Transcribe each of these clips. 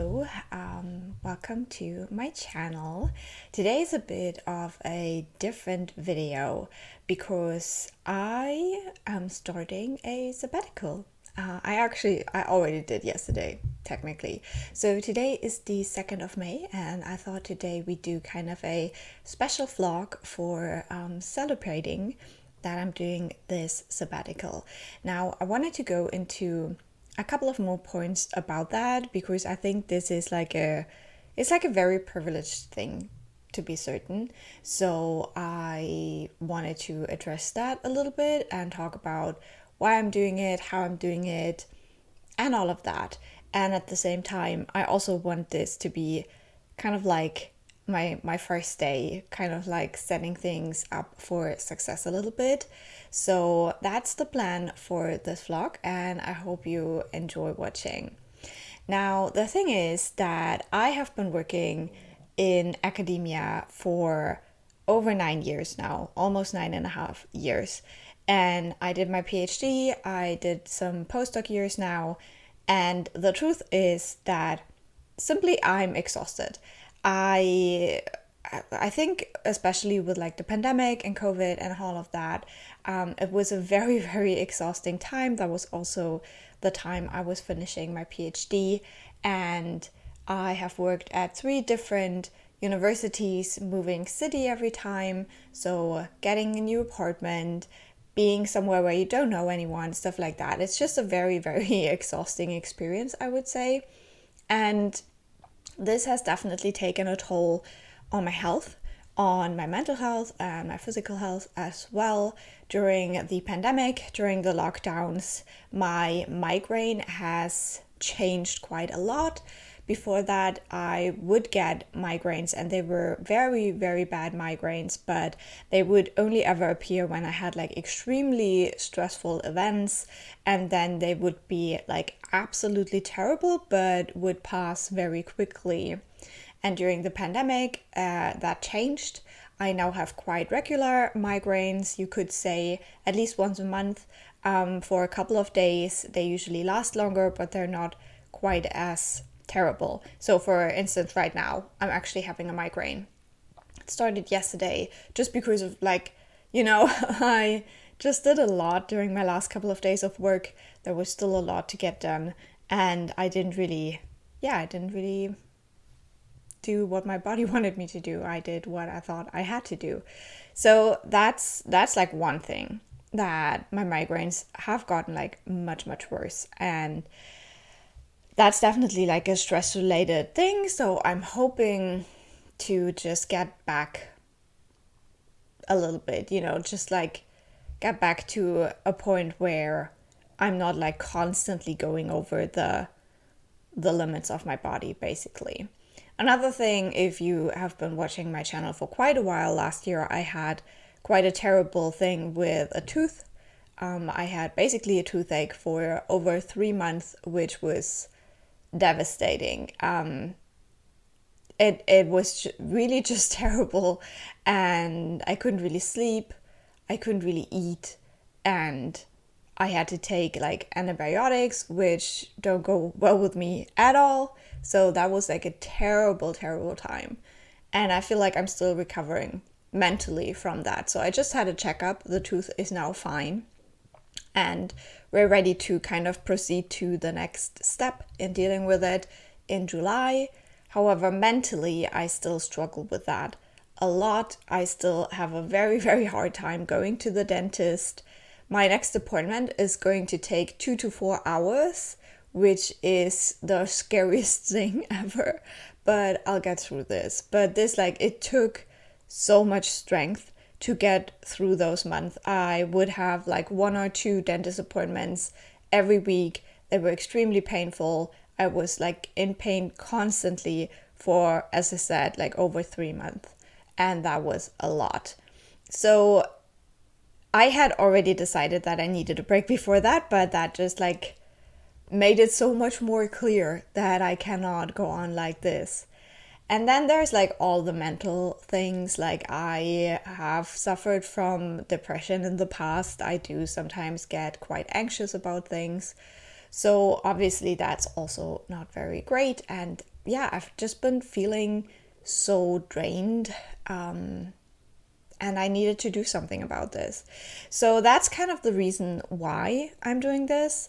Hello, welcome to my channel. Today is a bit of a different video because I am starting a sabbatical. I already did yesterday, technically. So today is the 2nd of May, and I thought today we do kind of a special vlog for celebrating that I'm doing this sabbatical. Now, I wanted to go into a couple of more points about that because I think this is it's like a very privileged thing, to be certain. So I wanted to address that a little bit and talk about why I'm doing it, how I'm doing it, and all of that. And at the same time, I also want this to be kind of like my first day, kind of like setting things up for success a little bit. So that's the plan for this vlog, and I hope you enjoy watching. Now, the thing is that I have been working in academia for over 9 years now, almost 9.5 years. And I did my PhD, I did some postdoc years now, and the truth is that simply I'm exhausted. I think especially with like the pandemic and COVID and all of that, it was a very, very exhausting time. That was also the time I was finishing my PhD, and I have worked at 3 different universities, moving city every time, so getting a new apartment, being somewhere where you don't know anyone, stuff like that. It's just a very, very exhausting experience, I would say. And this has definitely taken a toll on my health, on my mental health, and my physical health as well. During the pandemic, during the lockdowns, my migraine has changed quite a lot. Before that, I would get migraines, and they were very, very bad migraines, but they would only ever appear when I had like extremely stressful events, and then they would be like absolutely terrible, but would pass very quickly. And during the pandemic, that changed. I now have quite regular migraines, you could say at least once a month, for a couple of days. They usually last longer, but they're not quite as terrible. So for instance, right now, I'm actually having a migraine. It started yesterday just because of I just did a lot during my last couple of days of work. There was still a lot to get done, and I didn't really do what my body wanted me to do. I did what I thought I had to do. So that's like one thing, that my migraines have gotten like much, much worse. And that's definitely like a stress related thing. So I'm hoping to just get back a little bit, just like get back to a point where I'm not like constantly going over the limits of my body, basically. Another thing, if you have been watching my channel for quite a while, last year I had quite a terrible thing with a tooth. I had basically a toothache for over 3 months, which was devastating. It was really just terrible, and I couldn't really sleep, I couldn't really eat, and I had to take like antibiotics, which don't go well with me at all. So that was like a terrible, terrible time. And I feel like I'm still recovering mentally from that. So I just had a checkup. The tooth is now fine, and we're ready to kind of proceed to the next step in dealing with it in July. However, mentally, I still struggle with that a lot. I still have a very, very hard time going to the dentist. My next appointment is going to take 2 to 4 hours, which is the scariest thing ever, but I'll get through this. But it took so much strength to get through those months. I would have like 1 or 2 dentist appointments every week. They were extremely painful. I was like in pain constantly for, as I said, like over 3 months. And that was a lot. So I had already decided that I needed a break before that, but that just like made it so much more clear that I cannot go on like this. And then there's like all the mental things. Like, I have suffered from depression in the past. I do sometimes get quite anxious about things. So obviously that's also not very great. And yeah, I've just been feeling so drained. And I needed to do something about this. So that's kind of the reason why I'm doing this.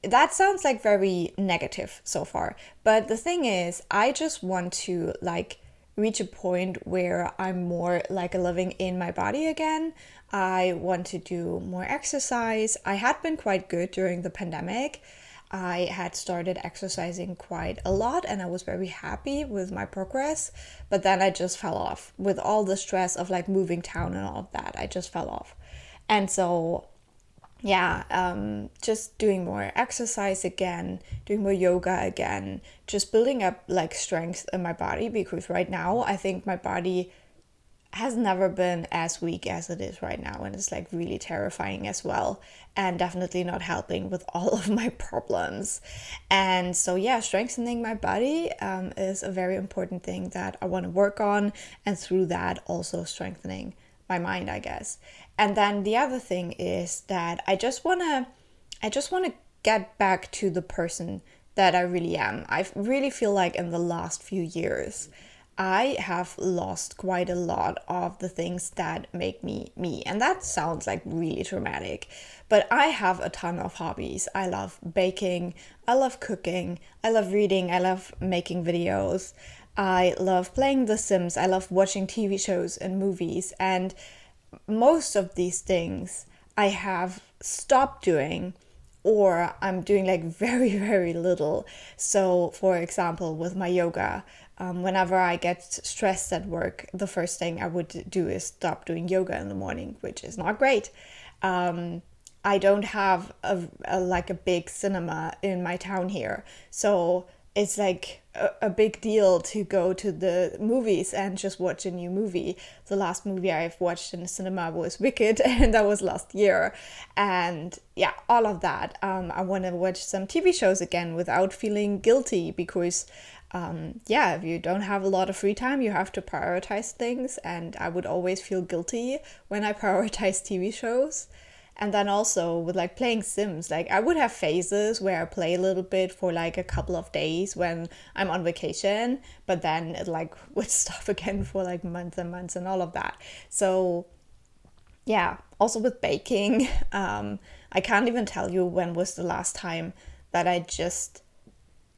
That sounds like very negative so far, but the thing is, I just want to like reach a point where I'm more like living in my body again. I want to do more exercise. I had been quite good during the pandemic. I had started exercising quite a lot and I was very happy with my progress, but then I just fell off with all the stress of like moving town and all of that. I just fell off. And so, yeah, just doing more exercise again, doing more yoga again, just building up like strength in my body, because right now I think my body has never been as weak as it is right now, and it's like really terrifying as well, and definitely not helping with all of my problems. And so yeah, strengthening my body is a very important thing that I want to work on, and through that also strengthening my mind, I guess. And then the other thing is that I just want to get back to the person that I really am. I really feel like in the last few years I have lost quite a lot of the things that make me me. And that sounds like really dramatic, but I have a ton of hobbies. I love baking, I love cooking, I love reading, I love making videos, I love playing The Sims, I love watching TV shows and movies. And most of these things I have stopped doing, or I'm doing like very, very little. So, for example, with my yoga, whenever I get stressed at work, the first thing I would do is stop doing yoga in the morning, which is not great. I don't have like a big cinema in my town here, so it's like a big deal to go to the movies and just watch a new movie. The last movie I've watched in the cinema was Wicked, and that was last year. And yeah, all of that. I want to watch some TV shows again without feeling guilty, because yeah, if you don't have a lot of free time, you have to prioritize things. And I would always feel guilty when I prioritize TV shows. And then also with like playing Sims, like I would have phases where I play a little bit for like a couple of days when I'm on vacation, but then it like would stop again for like months and months and all of that. So yeah, also with baking, I can't even tell you when was the last time that I just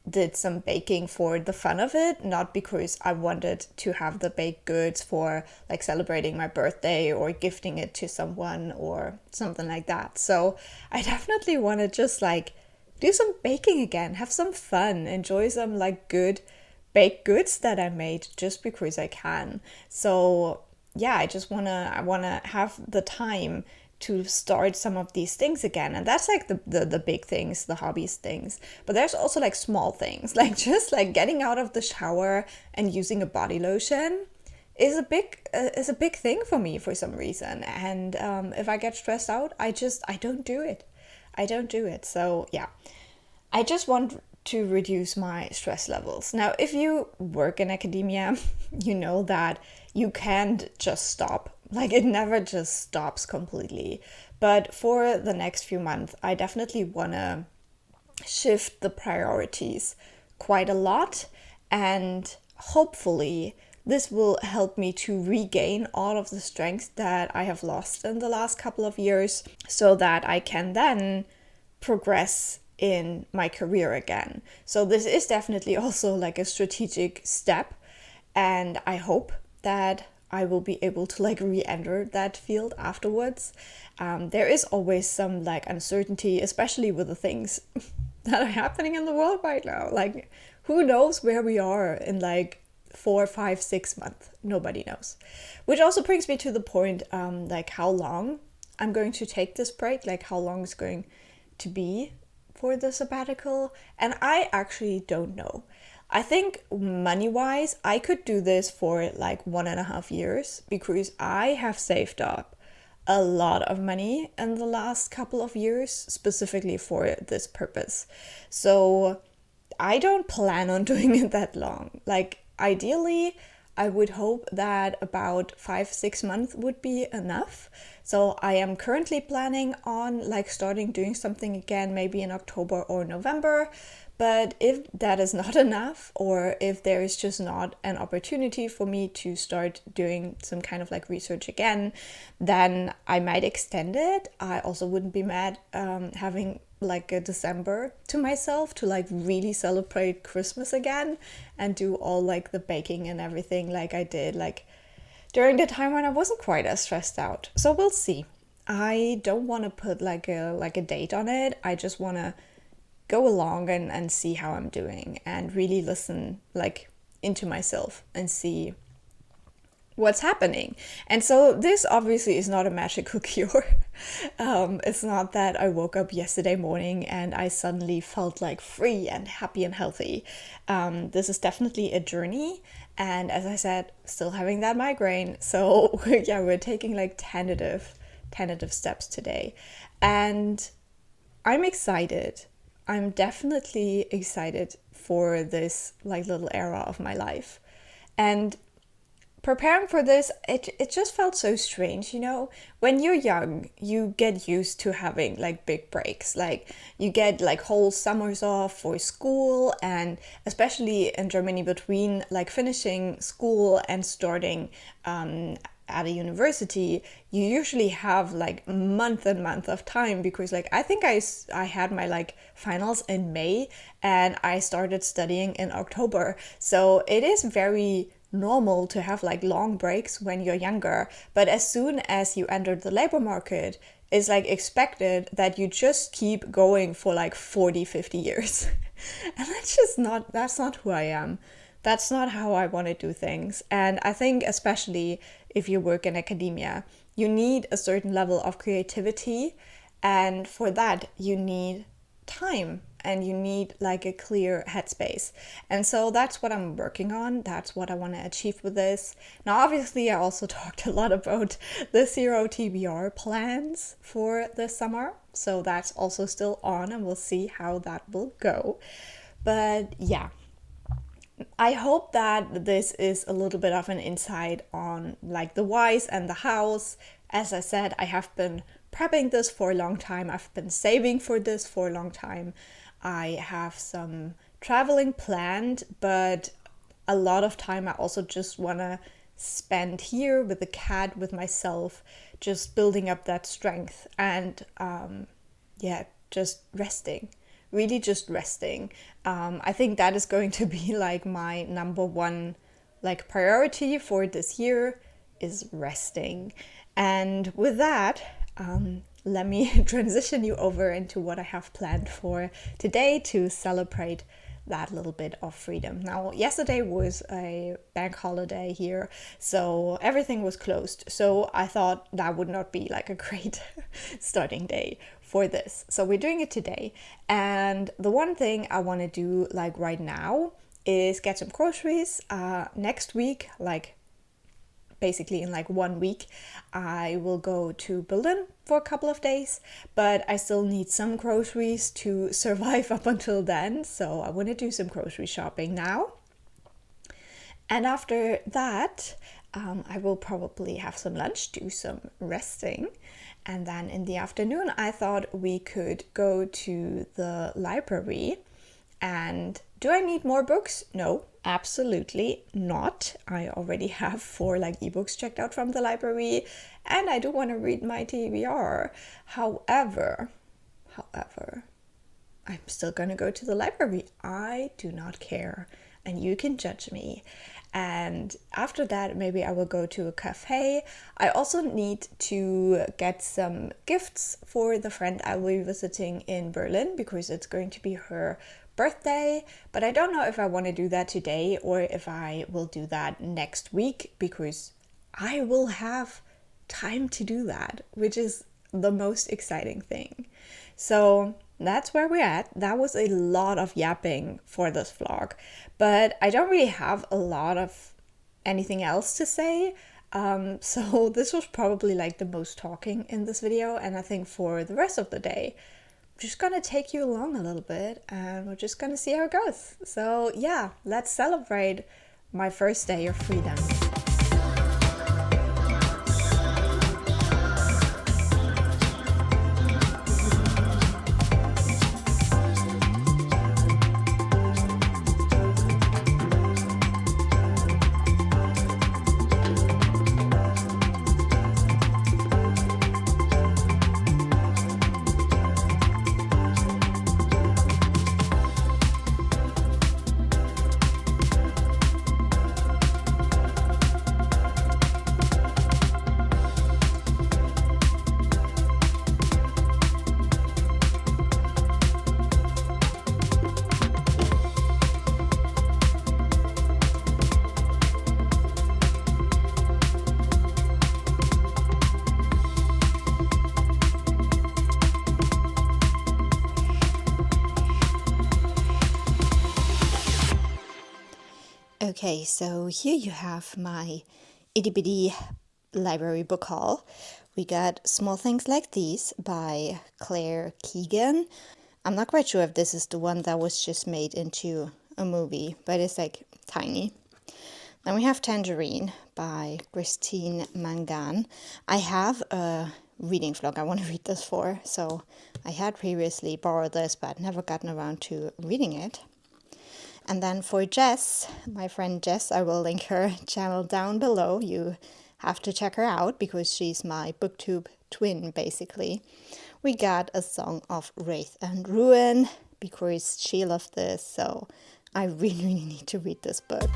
did some baking for the fun of it, not because I wanted to have the baked goods for like celebrating my birthday or gifting it to someone or something like that. So I definitely want to just like do some baking again, have some fun, enjoy some like good baked goods that I made just because I can. So yeah, I wanna have the time to start some of these things again. And that's like the big things, the hobbies things. But there's also like small things, like just like getting out of the shower and using a body lotion is a big thing for me for some reason. And if I get stressed out, I don't do it. I don't do it. So yeah, I just want to reduce my stress levels. Now, if you work in academia, you know that you can't just stop. Like it never just stops completely. But for the next few months, I definitely want to shift the priorities quite a lot. And hopefully, this will help me to regain all of the strength that I have lost in the last couple of years, so that I can then progress in my career again. So this is definitely also like a strategic step, and I hope that I will be able to like re-enter that field afterwards. There is always some like uncertainty, especially with the things that are happening in the world right now. Like who knows where we are in like 4, 5, 6 months? Nobody knows. Which also brings me to the point, like how long I'm going to take this break, like how long it's going to be for the sabbatical. And I actually don't know. I think money-wise, I could do this for like 1.5 years, because I have saved up a lot of money in the last couple of years, specifically for this purpose. So I don't plan on doing it that long. Like ideally, I would hope that about 5, 6 months would be enough. So I am currently planning on like starting doing something again, maybe in October or November. But if that is not enough, or if there is just not an opportunity for me to start doing some kind of like research again, then I might extend it. I also wouldn't be mad having like a December to myself to like really celebrate Christmas again and do all like the baking and everything like I did like during the time when I wasn't quite as stressed out. So we'll see. I don't want to put like a date on it. I just want to go along and see how I'm doing and really listen like into myself and see what's happening. And so this obviously is not a magical cure. It's not that I woke up yesterday morning and I suddenly felt like free and happy and healthy. This is definitely a journey. And as I said, still having that migraine. So yeah, we're taking like tentative steps today. And I'm excited. I'm definitely excited for this like little era of my life. And preparing for this, it just felt so strange, you know? When you're young, you get used to having like big breaks. Like you get like whole summers off for school, and especially in Germany between like finishing school and starting at a university, you usually have like month and month of time, because like I think I had my like finals in May and I started studying in October. So it is very normal to have like long breaks when you're younger, but as soon as you enter the labor market, it's like expected that you just keep going for like 40-50 years. And that's not who I am. That's not how I want to do things. And I think especially if you work in academia, you need a certain level of creativity. And for that, you need time and you need like a clear headspace. And so that's what I'm working on. That's what I want to achieve with this. Now, obviously, I also talked a lot about the zero TBR plans for the summer. So that's also still on, and we'll see how that will go. But yeah, I hope that this is a little bit of an insight on like the whys and the hows. As I said, I have been prepping this for a long time. I've been saving for this for a long time. I have some traveling planned, but a lot of time I also just want to spend here with the cat, with myself, just building up that strength and just resting. Really just resting. I think that is going to be like my number one like priority for this year, is resting. And with that, let me transition you over into what I have planned for today to celebrate that little bit of freedom. Now, yesterday was a bank holiday here, so everything was closed. So I thought that would not be like a great starting day for this. So we're doing it today. And the one thing I want to do like right now is get some groceries. Next week, like basically in like 1 week, I will go to Berlin for a couple of days, but I still need some groceries to survive up until then. So I want to do some grocery shopping now. And after that, I will probably have some lunch, do some resting. And then in the afternoon, I thought we could go to the library. And do I need more books? No, absolutely not. I already have 4 like ebooks checked out from the library, and I do want to read my TBR. However, I'm still going to go to the library. I do not care, and you can judge me. And after that, maybe I will go to a cafe. I also need to get some gifts for the friend I will be visiting in Berlin, because it's going to be her birthday. But I don't know if I want to do that today or if I will do that next week, because I will have time to do that, which is the most exciting thing. So that's where we're at. That was a lot of yapping for this vlog, but I don't really have a lot of anything else to say. So this was probably like the most talking in this video, and I think for the rest of the day, I'm just gonna take you along a little bit and we're just gonna see how it goes. So yeah, let's celebrate my first day of freedom. Okay, so here you have my itty bitty library book haul. We got Small Things Like These by Claire Keegan. I'm not quite sure if this is the one that was just made into a movie, but it's like tiny. Then we have Tangerine by Christine Mangan. I have a reading vlog I want to read this for, so I had previously borrowed this but never gotten around to reading it. And then for Jess, my friend Jess, I will link her channel down below. You have to check her out because she's my booktube twin, basically. We got A Song of Wraith and Ruin because she loved this, so I really, really need to read this book.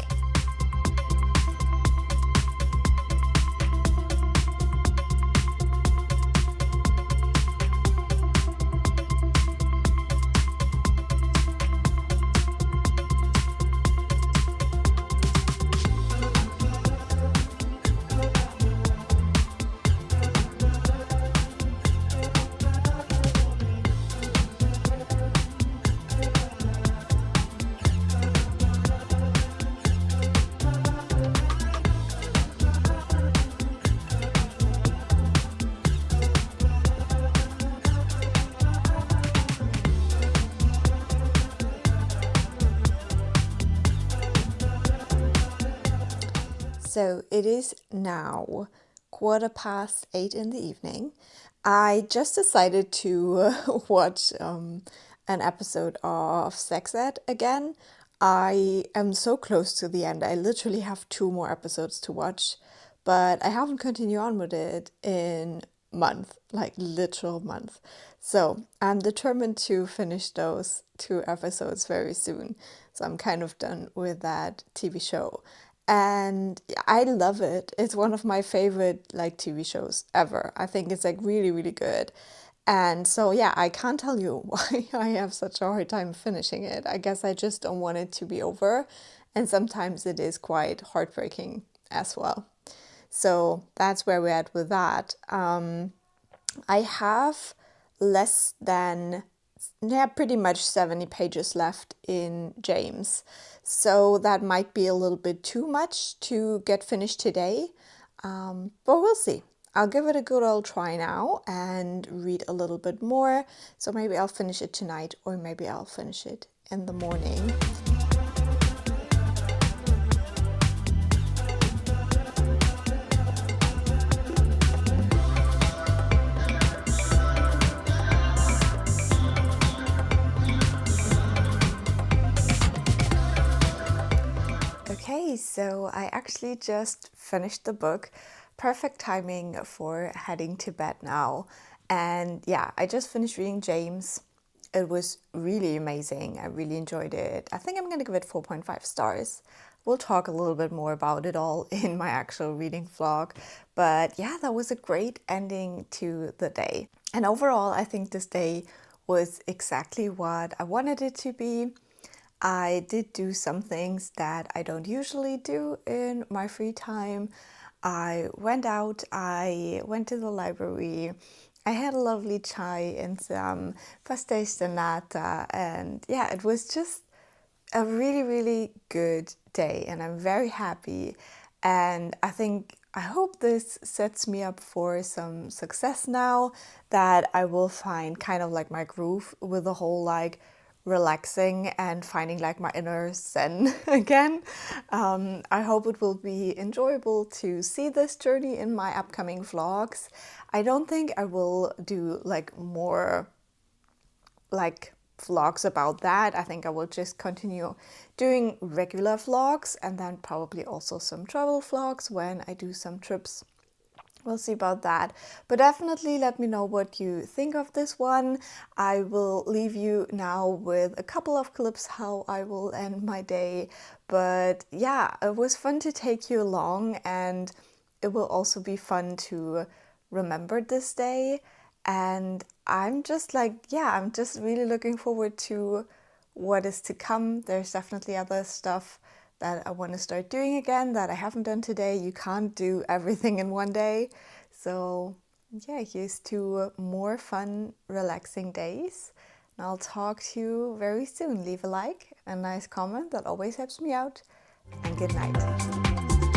So it is now 8:15 in the evening. I just decided to watch an episode of Sex Ed again. I am so close to the end. I literally have 2 more episodes to watch, but I haven't continued on with it in month, like literal month. So I'm determined to finish those 2 episodes very soon. So I'm kind of done with that TV show. And I love it. It's one of my favorite like TV shows ever. I think it's like really, really good. And so yeah, I can't tell you why I have such a hard time finishing it. I guess I just don't want it to be over. And sometimes it is quite heartbreaking as well. So that's where we're at with that. I have less than, yeah, pretty much 70 pages left in James. So that might be a little bit too much to get finished today, but we'll see. I'll give it a good old try now and read a little bit more. So maybe I'll finish it tonight, or maybe I'll finish it in the morning. Okay, so I actually just finished the book. Perfect timing for heading to bed now. And yeah, I just finished reading James. It was really amazing. I really enjoyed it. I think I'm going to give it 4.5 stars. We'll talk a little bit more about it all in my actual reading vlog. But yeah, that was a great ending to the day. And overall, I think this day was exactly what I wanted it to be. I did do some things that I don't usually do in my free time. I went out, I went to the library, I had a lovely chai and some pastéis de nata, and yeah, it was just a really, really good day, and I'm very happy. And I hope this sets me up for some success now, that I will find kind of like my groove with the whole like relaxing and finding like my inner zen again. I hope it will be enjoyable to see this journey in my upcoming vlogs. I don't think I will do like more like vlogs about that. I think I will just continue doing regular vlogs and then probably also some travel vlogs when I do some trips. We'll see about that. But definitely let me know what you think of this one. I will leave you now with a couple of clips how I will end my day. But yeah, it was fun to take you along, and it will also be fun to remember this day. And I'm just like, yeah, I'm just really looking forward to what is to come. There's definitely other stuff that I want to start doing again that I haven't done today. You can't do everything in one day. So yeah, here's to more fun, relaxing days. And I'll talk to you very soon. Leave a like, a nice comment, that always helps me out. and good night.